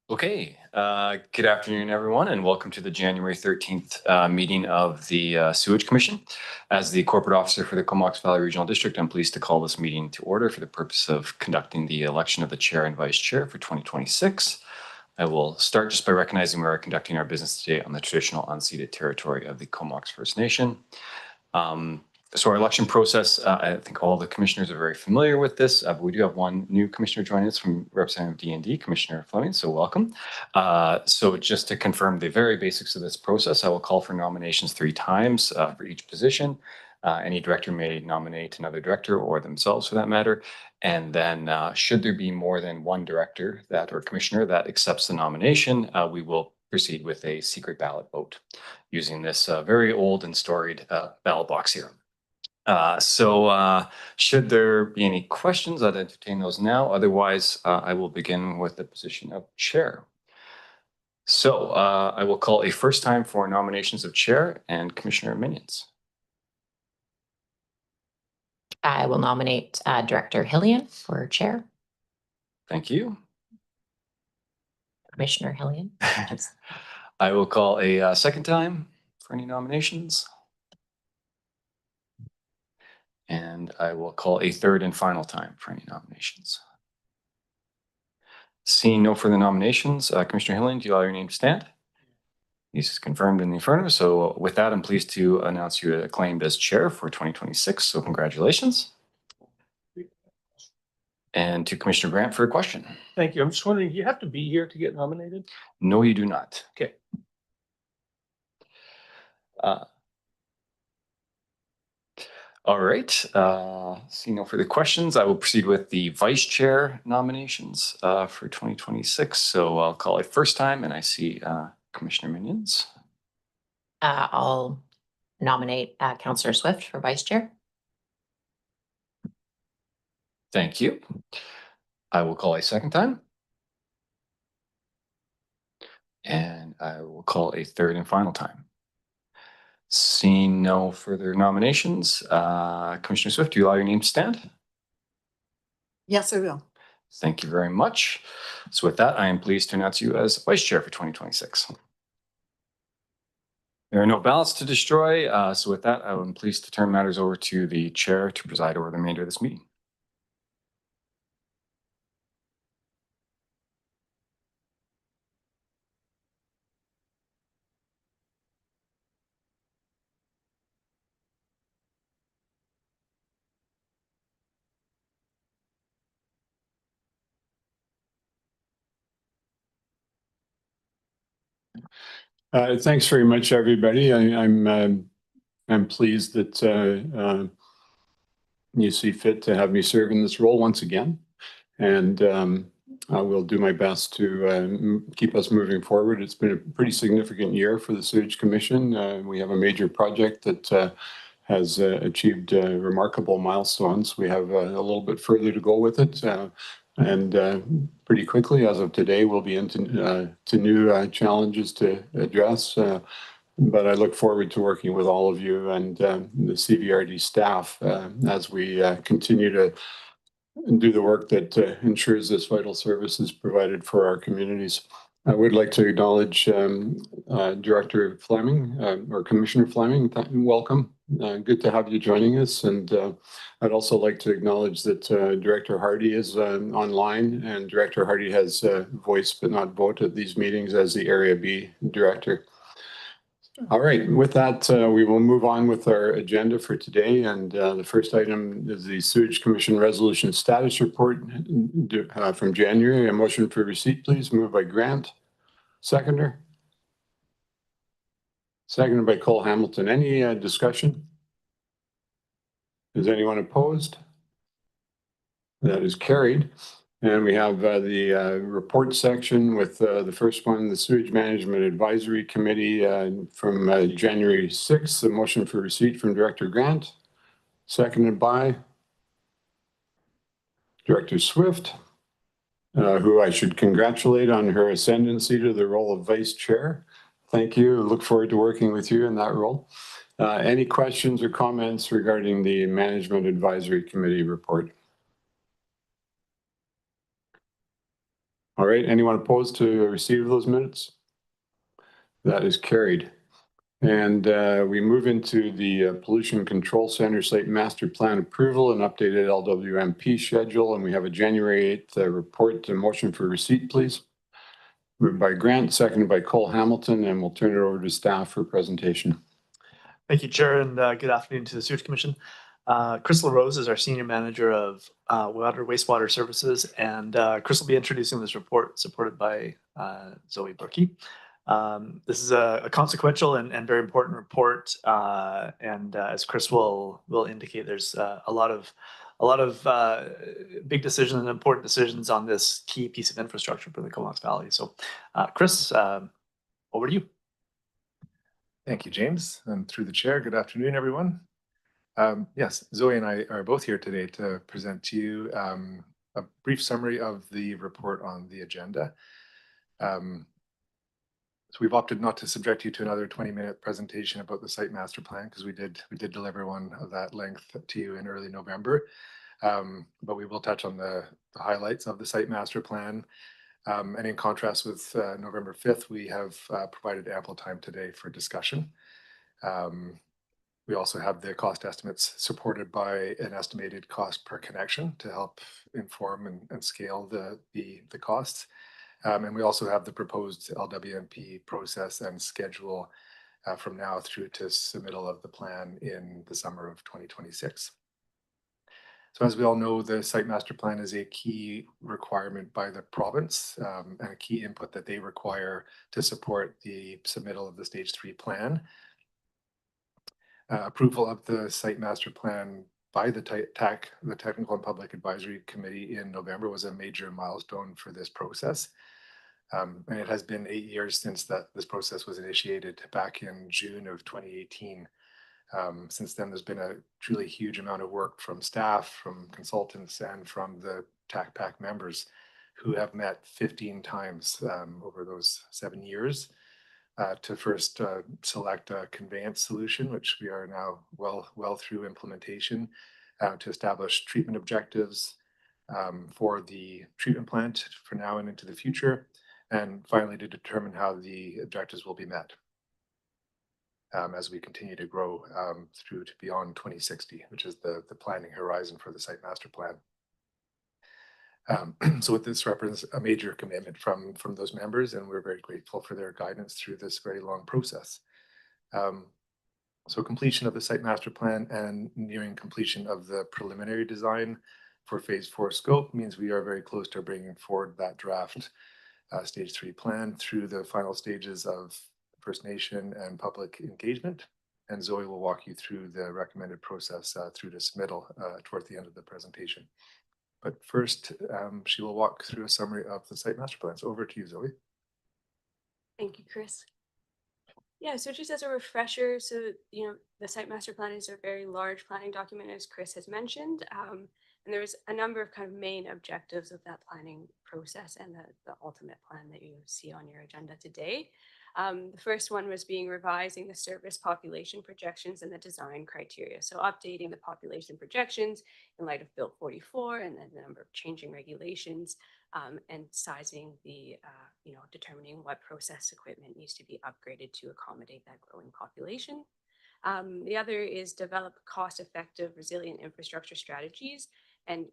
Okay, good afternoon, everyone, and welcome to the January 13th meeting of the Sewage Commission. As the corporate officer for the Comox Valley Regional District, I'm pleased to call this meeting to order for the purpose of conducting the election of the chair and vice chair for 2026. I will start just by recognizing we are conducting our business today on the traditional unceded territory of the Comox First Nation. So our election process, I think all the commissioners are very familiar with this, but we do have one new commissioner joining us from Representative D&D, Commissioner Fleming, so welcome. So just to confirm the very basics of this process, I will call for nominations 3 times for each position. Any director may nominate another director or themselves for that matter. And then should there be more than one director or commissioner that accepts the nomination, we will proceed with a secret ballot vote using this very old and storied ballot box here. Should there be any questions, I'd entertain those now. Otherwise, I will begin with the position of chair. So I will call a first time for nominations of chair and Commissioner Minions. I will nominate Director Hillian for chair. Thank you. Commissioner Hillian. I will call a second time for any nominations. And I will call a third and final time for any nominations. Seeing no further nominations, Commissioner Hillian, do you allow your name to stand? This is confirmed in the affirmative. So with that, I'm pleased to announce you acclaimed as chair for 2026. So congratulations. And to Commissioner Grant for a question. Thank you. I'm just wondering, do you have to be here to get nominated? No, you do not. Okay. All right. Seeing no further questions, I will proceed with the vice chair nominations for 2026. So I'll call it first time, and I see Commissioner Minions. I'll nominate Councillor Swift for vice chair. Thank you. I will call a second time. And I will call a third and final time. Seeing no further nominations, Commissioner Swift, do you allow your name to stand? Yes, I will. Thank you very much. So with that, I am pleased to announce you as vice chair for 2026. There are no ballots to destroy. So with that, I am pleased to turn matters over to the chair to preside over the remainder of this meeting. Thanks very much, everybody. I'm pleased that you see fit to have me serve in this role once again, and I will do my best to keep us moving forward. It's been a pretty significant year for the Sewage Commission. We have a major project that has achieved remarkable milestones. We have a little bit further to go with it. And pretty quickly, as of today, we'll be into new challenges to address. But I look forward to working with all of you and the CVRD staff as we continue to do the work that ensures this vital service is provided for our communities. I would like to acknowledge Director Fleming, or Commissioner Fleming. Welcome. Good to have you joining us. And I'd also like to acknowledge that Director Hardy is online, and Director Hardy has voice but not vote at these meetings as the Area B Director. All right, with that, we will move on with our agenda for today. And the first item is the Sewage Commission Resolution Status Report from January. A motion for receipt, please. Moved by Grant. Seconder. Seconded by Cole Hamilton. Any discussion? Is anyone opposed? That is carried. And we have the report section with the first one, the Sewage Management Advisory Committee from January 6th, the motion for receipt from Director Grant, seconded by Director Swift, who I should congratulate on her ascendancy to the role of Vice Chair. Thank you. Look forward to working with you in that role. Any questions or comments regarding the Management Advisory Committee report? All right, anyone opposed to receive those minutes? That is carried. And we move into the Pollution Control Center Site Master Plan approval and updated LWMP schedule. And we have a January 8th report to motion for receipt, please. Moved by Grant, seconded by Cole Hamilton, and we'll turn it over to staff for presentation. Thank you, Chair, and good afternoon to the Sewage Commission. Chris LaRose is our Senior Manager of Wastewater Services, and Chris will be introducing this report supported by Zoe Burkey. This is a consequential and very important report, and as Chris will indicate, there's a lot of big decisions and important decisions on this key piece of infrastructure for the Comox Valley. So, Chris, over to you. Thank you, James, and through the chair, good afternoon, everyone. Yes, Zoe and I are both here today to present to you a brief summary of the report on the agenda. So we've opted not to subject you to another 20-minute presentation about the site master plan because we did deliver one of that length to you in early November. But we will touch on the highlights of the site master plan. And in contrast with November 5th, we have provided ample time today for discussion. We also have the cost estimates supported by an estimated cost per connection to help inform and scale the costs. And we also have the proposed LWMP process and schedule from now through to submittal of the plan in the summer of 2026. So as we all know, the site master plan is a key requirement by the province and a key input that they require to support the submittal of the stage 3 plan. Approval of the site master plan by the Technical and Public Advisory Committee in November was a major milestone for this process. And it has been 8 years since this process was initiated back in June of 2018. Since then, there's been a truly huge amount of work from staff, from consultants, and from the TACPAC members who have met 15 times over those 7 years to first select a conveyance solution, which we are now well through implementation, to establish treatment objectives for the treatment plant for now and into the future, and finally to determine how the objectives will be met as we continue to grow through to beyond 2060, which is the planning horizon for the site master plan. So this represents a major commitment from those members, and we're very grateful for their guidance through this very long process. So completion of the site master plan and nearing completion of the preliminary design for phase 4 scope means we are very close to bringing forward that draft stage 3 plan through the final stages of First Nation and public engagement. And Zoe will walk you through the recommended process through to submittal toward the end of the presentation. But first, she will walk through a summary of the site master plans. Over to you, Zoe. Thank you, Chris. Yeah, so just as a refresher, so, the site master plan is a very large planning document, as Chris has mentioned. And there's a number of kind of main objectives of that planning process and the ultimate plan that you see on your agenda today. The first one was revising the service population projections and the design criteria. So updating the population projections in light of Bill 44 and then the number of changing regulations and sizing determining what process equipment needs to be upgraded to accommodate that growing population. The other is develop cost-effective, resilient infrastructure strategies. And,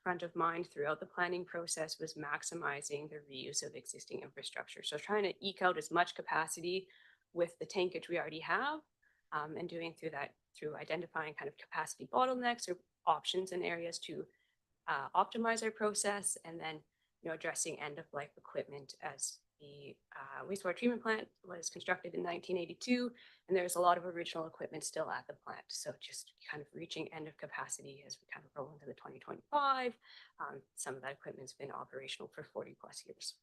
front of mind throughout the planning process was maximizing the reuse of existing infrastructure. So trying to eke out as much capacity with the tankage we already have and doing through identifying kind of capacity bottlenecks or options in areas to optimize our process, and then, addressing end-of-life equipment as the wastewater treatment plant was constructed in 1982, and there's a lot of original equipment still at the plant. So just kind of reaching end of capacity as we kind of roll into the 2025. Some of that equipment's been operational for 40 plus years.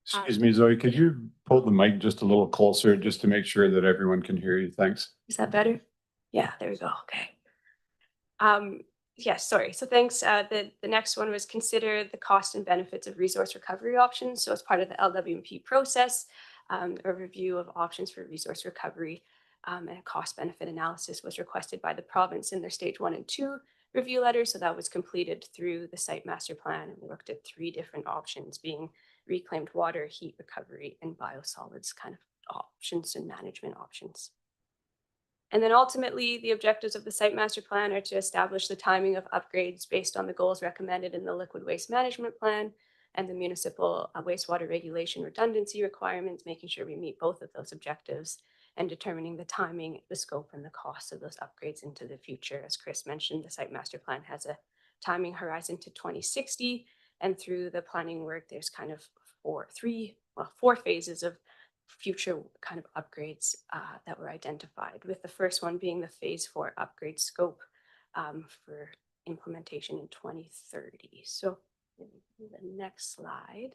Excuse me, Zoe, could you pull the mic just a little closer just to make sure that everyone can hear you? Thanks. Is that better? Yeah, there we go. Okay. Yes, sorry. So thanks. The next one was consider the cost and benefits of resource recovery options. So as part of the LWMP process, a review of options for resource recovery and a cost benefit analysis was requested by the province in their stage 1 and 2 review letter. So that was completed through the site master plan. And we looked at 3 different options, being reclaimed water, heat recovery, and biosolids kind of options and management options. And then ultimately, the objectives of the site master plan are to establish the timing of upgrades based on the goals recommended in the liquid waste management plan and the municipal wastewater regulation redundancy requirements, making sure we meet both of those objectives and determining the timing, the scope, and the cost of those upgrades into the future. As Chris mentioned, the site master plan has a timing horizon to 2060, and through the planning work, there's kind of 4 phases of future kind of upgrades that were identified, with the first one being the phase 4 upgrade scope for implementation in 2030. So the next slide.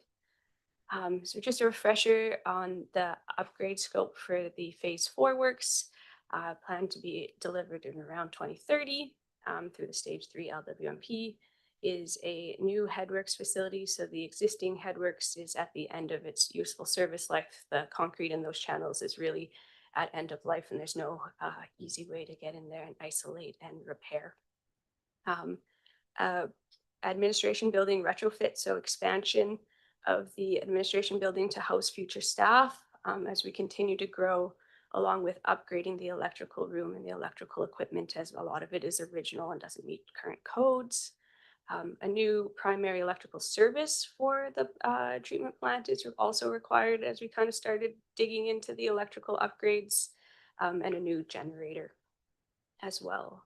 So just a refresher on the upgrade scope for the phase 4 works, planned to be delivered in around 2030 through the stage 3 LWMP. Is a new headworks facility. So the existing headworks is at the end of its useful service life. The concrete in those channels is really at end of life, and there's no easy way to get in there and isolate and repair. Administration building retrofit, so expansion of the administration building to house future staff as we continue to grow, along with upgrading the electrical room and the electrical equipment, as a lot of it is original and doesn't meet current codes. A new primary electrical service for the treatment plant is also required as we kind of started digging into the electrical upgrades, and a new generator as well.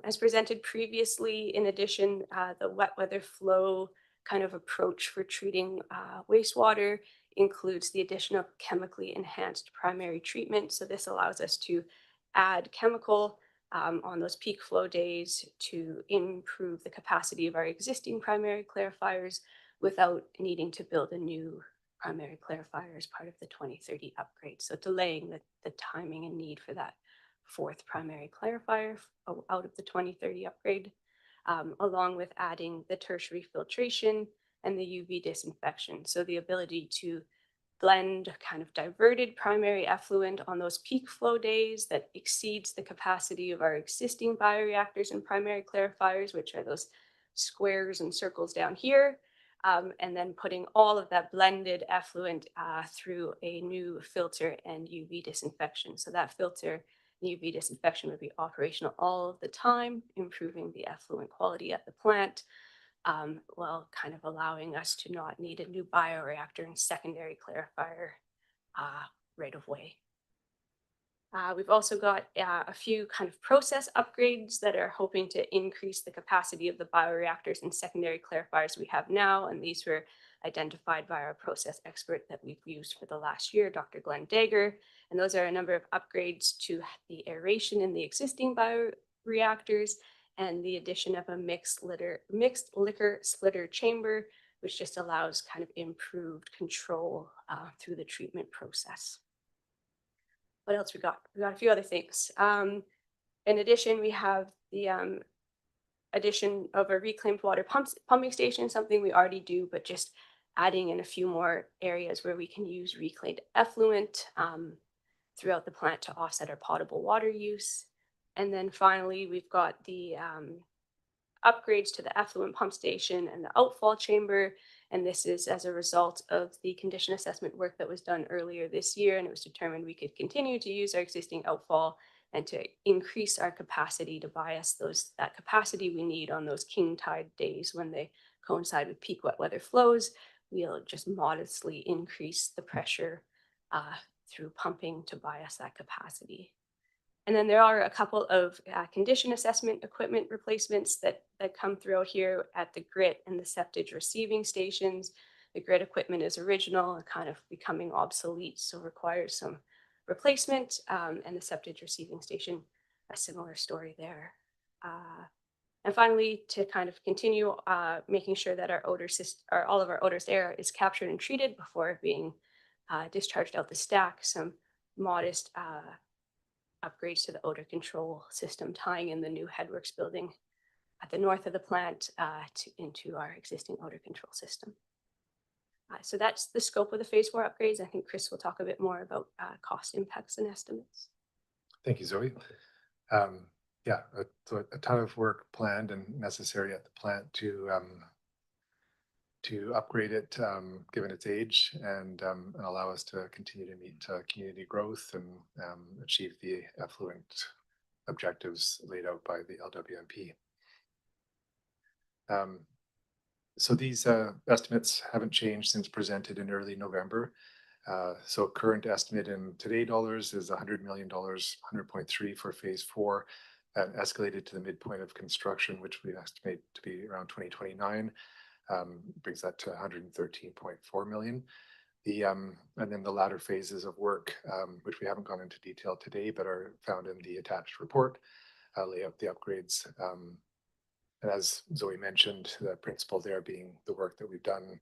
As presented previously, in addition, the wet weather flow kind of approach for treating wastewater includes the addition of chemically enhanced primary treatment. So this allows us to add chemical on those peak flow days to improve the capacity of our existing primary clarifiers without needing to build a new primary clarifier as part of the 2030 upgrade. So delaying the timing and need for that 4th primary clarifier out of the 2030 upgrade, along with adding the tertiary filtration and the UV disinfection. So the ability to blend kind of diverted primary effluent on those peak flow days that exceeds the capacity of our existing bioreactors and primary clarifiers, which are those squares and circles down here, and then putting all of that blended effluent through a new filter and UV disinfection. So that filter and UV disinfection would be operational all of the time, improving the effluent quality at the plant, while kind of allowing us to not need a new bioreactor and secondary clarifier right away. We've also got a few kind of process upgrades that are hoping to increase the capacity of the bioreactors and secondary clarifiers we have now, and these were identified by our process expert that we've used for the last year, Dr. Glenn Dagger. And those are a number of upgrades to the aeration in the existing bioreactors and the addition of a mixed liquor slitter chamber, which just allows kind of improved control through the treatment process. What else we got? We got a few other things. In addition, we have the addition of a reclaimed water pumping station, something we already do, but just adding in a few more areas where we can use reclaimed effluent throughout the plant to offset our potable water use. And then finally, we've got the upgrades to the effluent pump station and the outfall chamber. And this is as a result of the condition assessment work that was done earlier this year. And it was determined we could continue to use our existing outfall and to increase our capacity to bias that capacity we need on those king tide days when they coincide with peak wet weather flows. We'll just modestly increase the pressure through pumping to bias that capacity. And then there are a couple of condition assessment equipment replacements that come through here at the grit and the septage receiving stations. The grit equipment is original and kind of becoming obsolete, so requires some replacement, and the septage receiving station, a similar story there. And finally, to kind of continue making sure that our odor all of our odorous air is captured and treated before being discharged out the stack, some modest upgrades to the odor control system, tying in the new headworks building at the north of the plant into our existing odor control system. So that's the scope of the phase 4 upgrades. I think Chris will talk a bit more about cost impacts and estimates. Thank you, Zoe. Yeah, so a ton of work planned and necessary at the plant to upgrade it, given its age, and allow us to continue to meet community growth and achieve the effluent objectives laid out by the LWMP. So these estimates haven't changed since presented in early November. So current estimate in today dollars is $100 million, 100.3 for phase 4, and escalated to the midpoint of construction, which we estimate to be around 2029. Brings that to 113.4 million. And then the latter phases of work, which we haven't gone into detail today, but are found in the attached report, lay out the upgrades. And as Zoe mentioned, the principle there being the work that we've done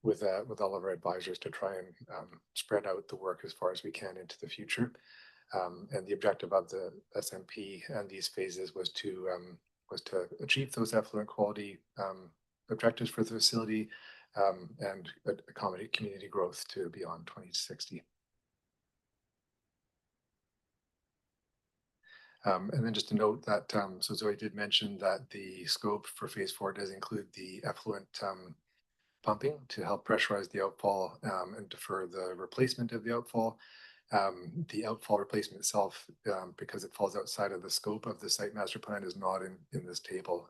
with all of our advisors to try and spread out the work as far as we can into the future. And the objective of the SMP and these phases was to achieve those effluent quality objectives for the facility, and accommodate community growth to beyond 2060. And then just to note that, so Zoe did mention that the scope for phase 4 does include the effluent pumping to help pressurize the outfall and defer the replacement of the outfall. The outfall replacement itself, because it falls outside of the scope of the site master plan, is not in this table.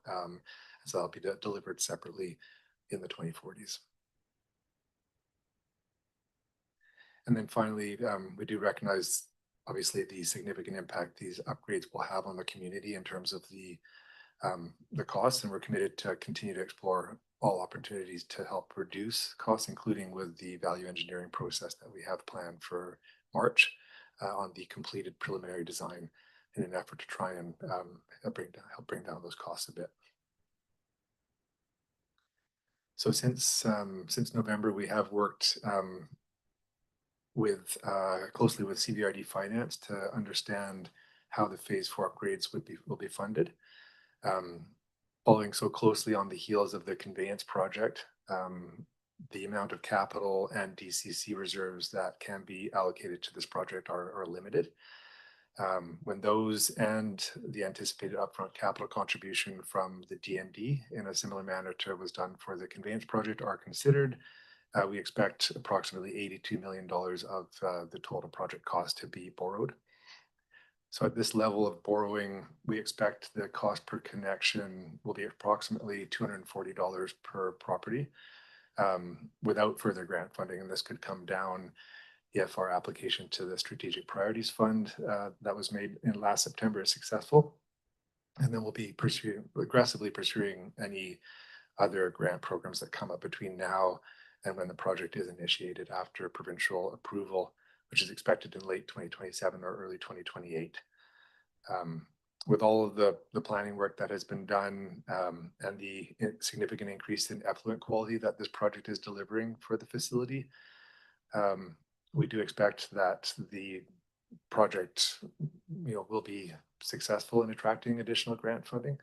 So that'll be delivered separately in the 2040s. And then finally, we do recognize obviously the significant impact these upgrades will have on the community in terms of the costs, and we're committed to continue to explore all opportunities to help reduce costs, including with the value engineering process that we have planned for March on the completed preliminary design, in an effort to try and help bring down those costs a bit. So since November, we have worked closely with CVRD Finance to understand how the phase 4 upgrades will be funded. Following so closely on the heels of the conveyance project, the amount of capital and DCC reserves that can be allocated to this project are limited. When those and the anticipated upfront capital contribution from the DND in a similar manner to what was done for the conveyance project are considered, we expect approximately $82 million of the total project cost to be borrowed. So at this level of borrowing, we expect the cost per connection will be approximately $240 per property without further grant funding. And this could come down if our application to the Strategic Priorities Fund that was made in last September is successful. And then we'll be aggressively pursuing any other grant programs that come up between now and when the project is initiated after provincial approval, which is expected in late 2027 or early 2028. With all of the planning work that has been done and the significant increase in effluent quality that this project is delivering for the facility, we do expect that the project will be successful in attracting additional grant funding.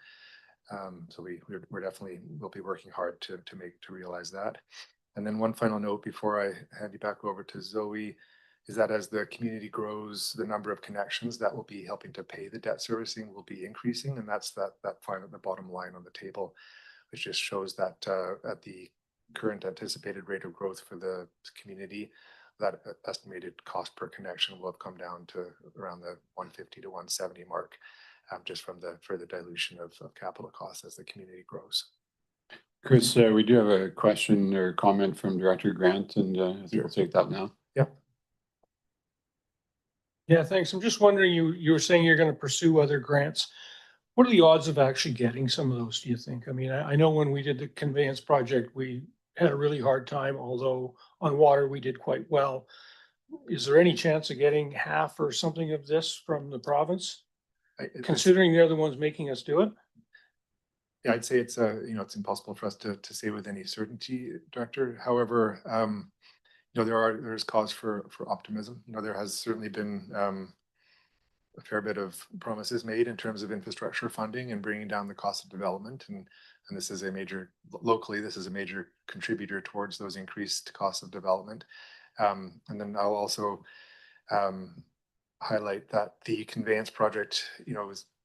So we're definitely will be working hard to realize that. And then one final note before I hand you back over to Zoe is that as the community grows, the number of connections that will be helping to pay the debt servicing will be increasing, and that's that final, the bottom line on the table, which just shows that at the current anticipated rate of growth for the community, that estimated cost per connection will have come down to around the 150 to 170 mark, just from the further dilution of capital costs as the community grows. Chris, we do have a question or comment from Director Grant, and I think we'll take that now. Yep. Yeah, thanks. I'm just wondering, you were saying you're going to pursue other grants. What are the odds of actually getting some of those, do you think? I mean, I know when we did the conveyance project, we had a really hard time, although on water we did quite well. Is there any chance of getting half or something of this from the province, considering they're the ones making us do it? Yeah, I'd say it's it's impossible for us to say with any certainty, Director. However, there's cause for optimism. There has certainly been a fair bit of promises made in terms of infrastructure funding and bringing down the cost of development, and this is locally this is a major contributor towards those increased costs of development. And then I'll also highlight that the conveyance project,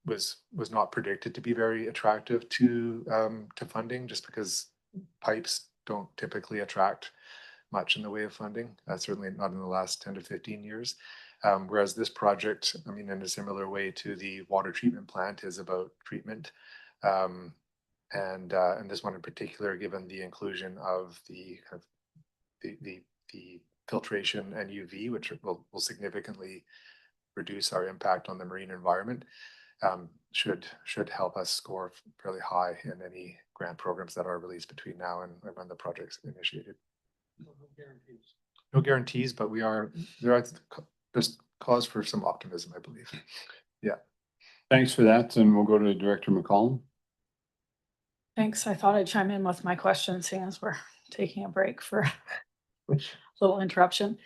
was not predicted to be very attractive to funding, just because pipes don't typically attract much in the way of funding, certainly not in the last 10 to 15 years. Whereas this project, I mean, in a similar way to the water treatment plant, is about treatment. And this one in particular, given the inclusion of the kind of the filtration and UV, which will significantly reduce our impact on the marine environment, should help us score fairly high in any grant programs that are released between now and when the project's initiated. No guarantees, but there's cause for some optimism, I believe. Yeah. Thanks for that. And we'll go to Director McCollum. Thanks. I thought I'd chime in with my question, seeing as we're taking a break for a little interruption.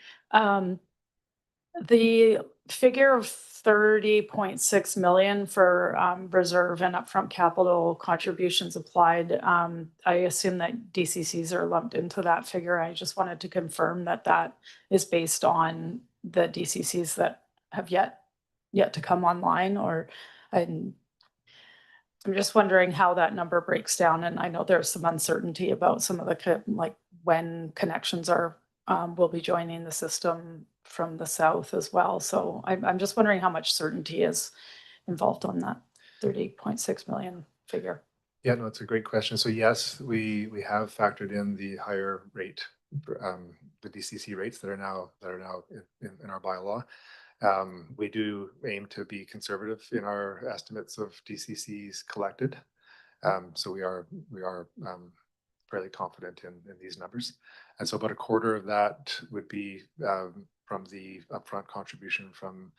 The figure of 30.6 million for reserve and upfront capital contributions applied, I assume that DCCs are lumped into that figure. I just wanted to confirm that that is based on the DCCs that have yet to come online, or I'm just wondering how that number breaks down. And I know there's some uncertainty about some of the like when connections are will be joining the system from the south as well. So I'm just wondering how much certainty is involved on that 30.6 million figure. Yeah, no, it's a great question. So yes, we have factored in the higher rate, the DCC rates that are now in our bylaw. We do aim to be conservative in our estimates of DCCs collected. So we are fairly confident in these numbers. And so about a quarter of that would be from the upfront contribution from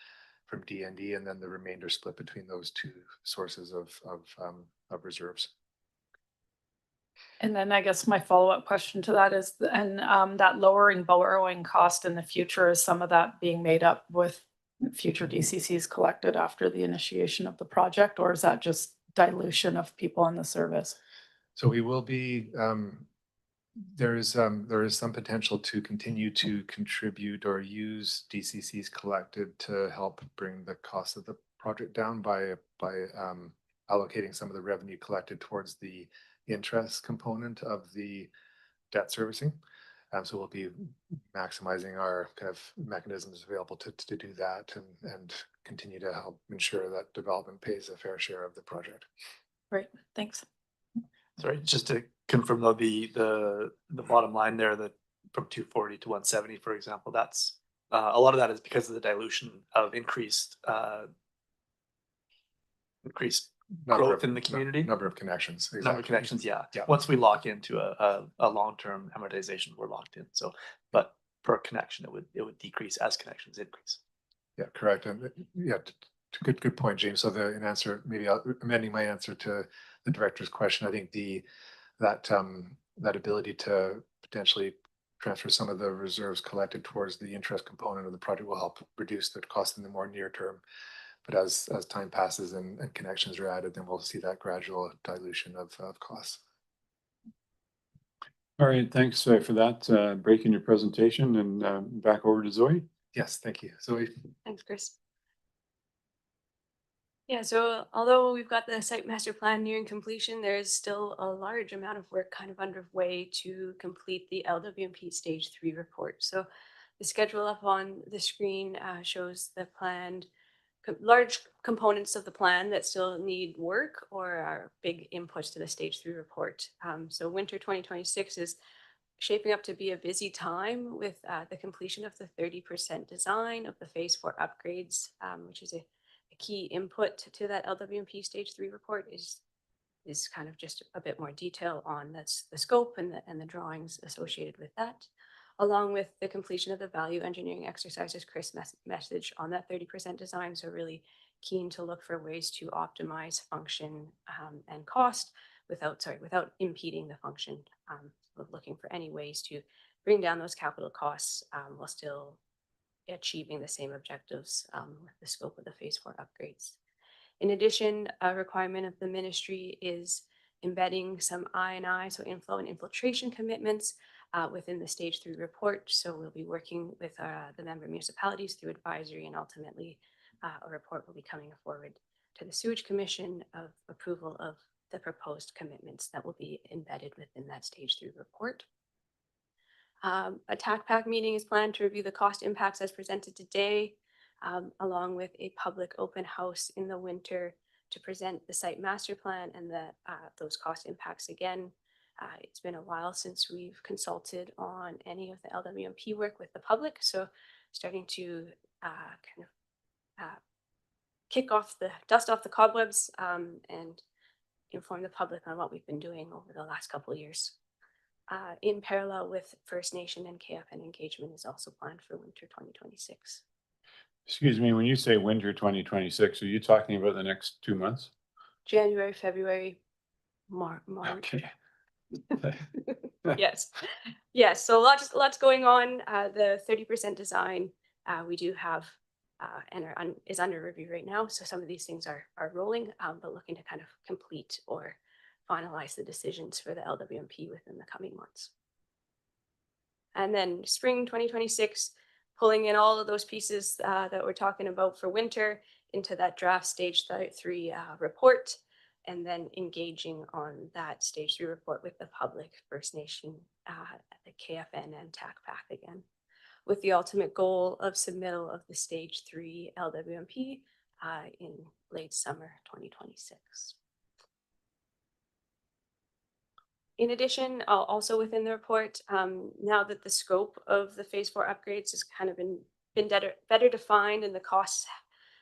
DND, and then the remainder split between those two sources of reserves. And then I guess my follow-up question to that is, that lowering borrowing cost in the future, is some of that being made up with future DCCs collected after the initiation of the project, or is that just dilution of people in the service? So we will be, there is some potential to continue to contribute or use DCCs collected to help bring the cost of the project down by allocating some of the revenue collected towards the interest component of the debt servicing. So we'll be maximizing our kind of mechanisms available to do that and continue to help ensure that development pays a fair share of the project. Great, thanks. Sorry, just to confirm though, the bottom line there, that from 240 to 170, for example, that's a lot of that is because of the dilution of increased growth in the community. Number of connections. Exactly. Number of connections, yeah. Yeah. Once we lock into a long-term amortization, we're locked in. So, but per connection, it would decrease as connections increase. Yeah, correct. And yeah, good point, James. So in answer, maybe amending my answer to the director's question, I think that ability to potentially transfer some of the reserves collected towards the interest component of the project will help reduce the cost in the more near term. But as time passes and connections are added, then we'll see that gradual dilution of costs. All right, thanks for that break in your presentation, and back over to Zoe. Yes, thank you. Zoe. Thanks, Chris. Yeah, so although we've got the site master plan nearing completion, there's still a large amount of work kind of underway to complete the LWMP Stage 3 report. So the schedule up on the screen shows the planned large components of the plan that still need work or are big inputs to the Stage 3 report. So winter 2026 is shaping up to be a busy time with the completion of the 30% design of the Phase 4 upgrades, which is a key input to that LWMP Stage 3 report is kind of just a bit more detail on that's the scope and the drawings associated with that, along with the completion of the value engineering exercises Chris messaged on that 30% design. So really keen to look for ways to optimize function and cost without impeding the function. Looking for any ways to bring down those capital costs while still achieving the same objectives with the scope of the Phase 4 upgrades. In addition, a requirement of the ministry is embedding some I&I, so inflow and infiltration commitments within the Stage 3 report. So we'll be working with the member municipalities through advisory, and ultimately a report will be coming forward to the Sewage Commission of approval of the proposed commitments that will be embedded within that stage 3 report. A TAC PAC meeting is planned to review the cost impacts as presented today, along with a public open house in the winter to present the site master plan and those cost impacts again. It's been a while since we've consulted on any of the LWMP work with the public, so starting to dust off the cobwebs and inform the public on what we've been doing over the last couple of years. In parallel with First Nation and KFN engagement is also planned for winter 2026. Excuse me, when you say winter 2026, are you talking about the next 2 months? January, February, March. Okay. Yes. Yes. So lots going on. The 30% design we do have and is under review right now. So some of these things are rolling, but looking to kind of complete or finalize the decisions for the LWMP within the coming months. And then spring 2026, pulling in all of those pieces that we're talking about for winter into that draft stage 3 report, and then engaging on that stage 3 report with the public, First Nation, the KFN and TAC PAC again, with the ultimate goal of submittal of the stage 3 LWMP in late summer 2026. In addition, also within the report, now that the scope of the phase 4 upgrades has kind of been better defined and the costs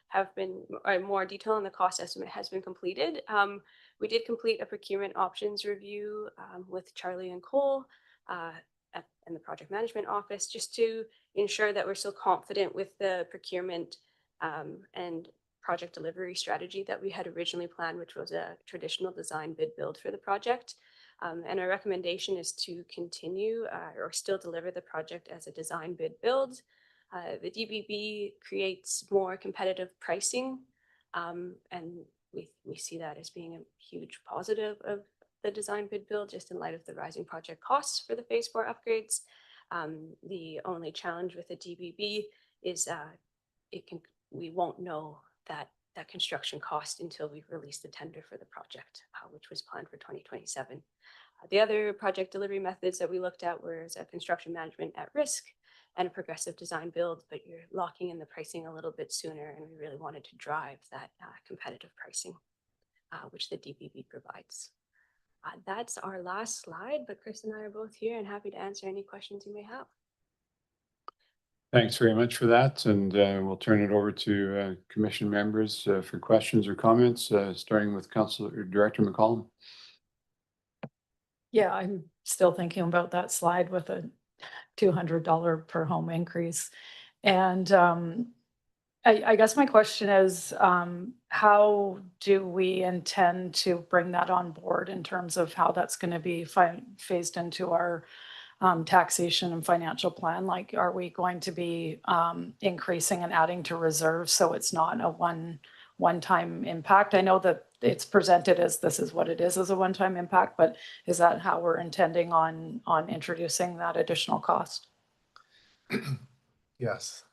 have been, or more detail on the cost estimate has been completed, we did complete a procurement options review with Charlie and Cole in the project management office, just to ensure that we're still confident with the procurement and project delivery strategy that we had originally planned, which was a traditional design bid build for the project. And our recommendation is to continue or still deliver the project as a design bid build. The DBB creates more competitive pricing, and we see that as being a huge positive of the design bid build, just in light of the rising project costs for the phase 4 upgrades. The only challenge with the DBB is we won't know that construction cost until we've released the tender for the project, which was planned for 2027. The other project delivery methods that we looked at were a construction management at risk and a progressive design build, but you're locking in the pricing a little bit sooner, and we really wanted to drive that competitive pricing, which the DBB provides. That's our last slide, but Chris and I are both here and happy to answer any questions you may have. Thanks very much for that, and we'll turn it over to commission members for questions or comments, starting with Councilor Director McCollum. Yeah, I'm still thinking about that slide with a $200 per home increase. And I guess my question is, how do we intend to bring that on board in terms of how that's going to be phased into our taxation and financial plan? Like, are we going to be increasing and adding to reserves so it's not a one-time impact? I know that it's presented as this is what it is as a one-time impact, but is that how we're intending on introducing that additional cost? Yes.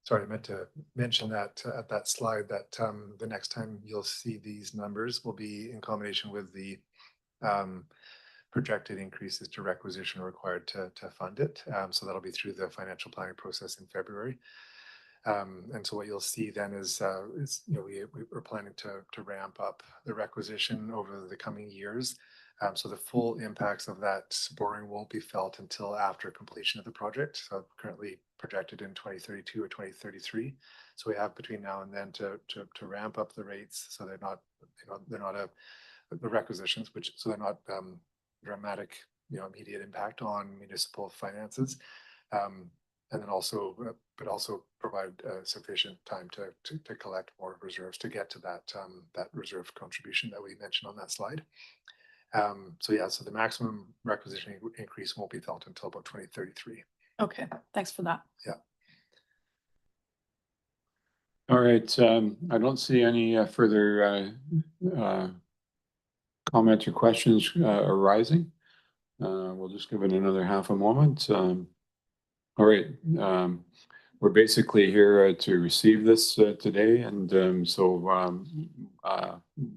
Sorry, I meant to mention that at that slide that the next time you'll see these numbers will be in combination with the projected increases to requisition required to fund it. So that'll be through the financial planning process in February. And so what you'll see then is we're planning to ramp up the requisition over the coming years. So the full impacts of that borrowing won't be felt until after completion of the project. So currently projected in 2032 or 2033. So we have between now and then to ramp up the rates so they're not the requisitions, so they're not dramatic immediate impact on municipal finances. And then also provide sufficient time to collect more reserves to get to that reserve contribution that we mentioned on that slide. So the maximum requisition increase won't be felt until about 2033. Okay, thanks for that. Yeah. All right, I don't see any further comments or questions arising. We'll just give it another half a moment. All right, we're basically here to receive this today, and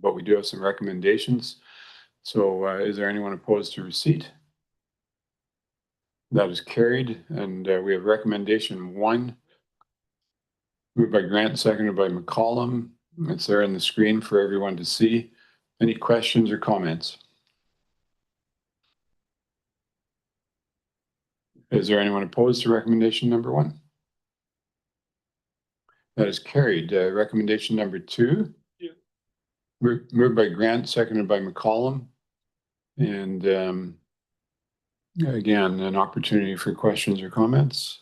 but we do have some recommendations. So is there anyone opposed to receipt? That is carried, and we have recommendation 1, moved by Grant, seconded by McCollum. It's there on the screen for everyone to see. Any questions or comments? Is there anyone opposed to recommendation number 1? That is carried. Recommendation number 2. Yeah. Moved by Grant, seconded by McCollum. And again, an opportunity for questions or comments.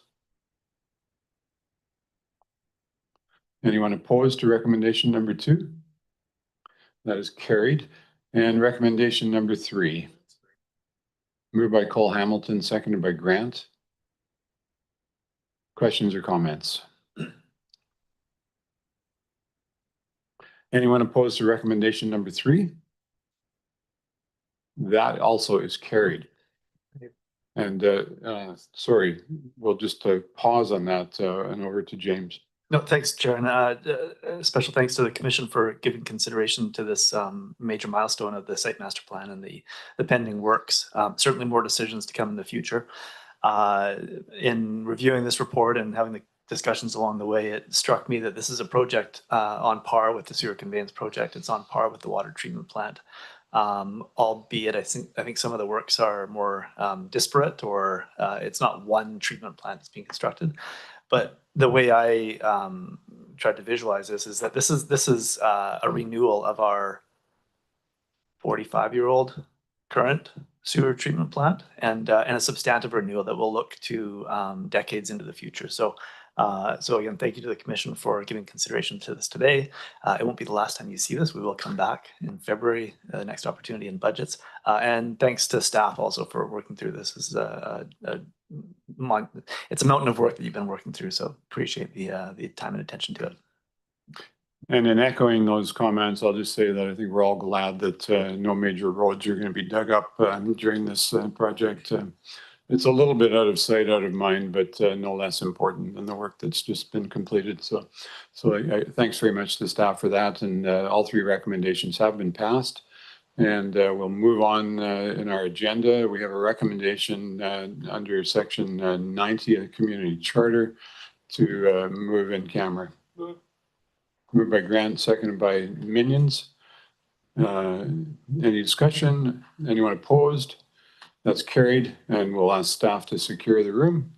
Anyone opposed to recommendation number 2? That is carried. And recommendation number 3. Moved by Cole Hamilton, seconded by Grant. Questions or comments? Anyone opposed to recommendation number 3? That also is carried. And sorry, we'll just pause on that and over to James. No, thanks, Chair. And special thanks to the Commission for giving consideration to this major milestone of the site master plan and the pending works. Certainly more decisions to come in the future. In reviewing this report and having the discussions along the way, it struck me that this is a project on par with the sewer conveyance project. It's on par with the water treatment plant. Albeit I think some of the works are more disparate, or it's not one treatment plant that's being constructed. But the way I tried to visualize this is that this is a renewal of our 45-year-old current sewer treatment plant, and a substantive renewal that will look to decades into the future. So again, thank you to the Commission for giving consideration to this today. It won't be the last time you see this. We will come back in February, the next opportunity in budgets. And thanks to staff also for working through this. This is it's a mountain of work that you've been working through. So appreciate the time and attention to it. And in echoing those comments, I'll just say that I think we're all glad that no major roads are going to be dug up during this project. It's a little bit out of sight, out of mind, but no less important than the work that's just been completed. So thanks very much to staff for that. And all 3 recommendations have been passed. And we'll move on in our agenda. We have a recommendation under section 90 of the Community Charter to move in camera. Moved by Grant, seconded by Minions. Any discussion? Anyone opposed? That's carried, and we'll ask staff to secure the room.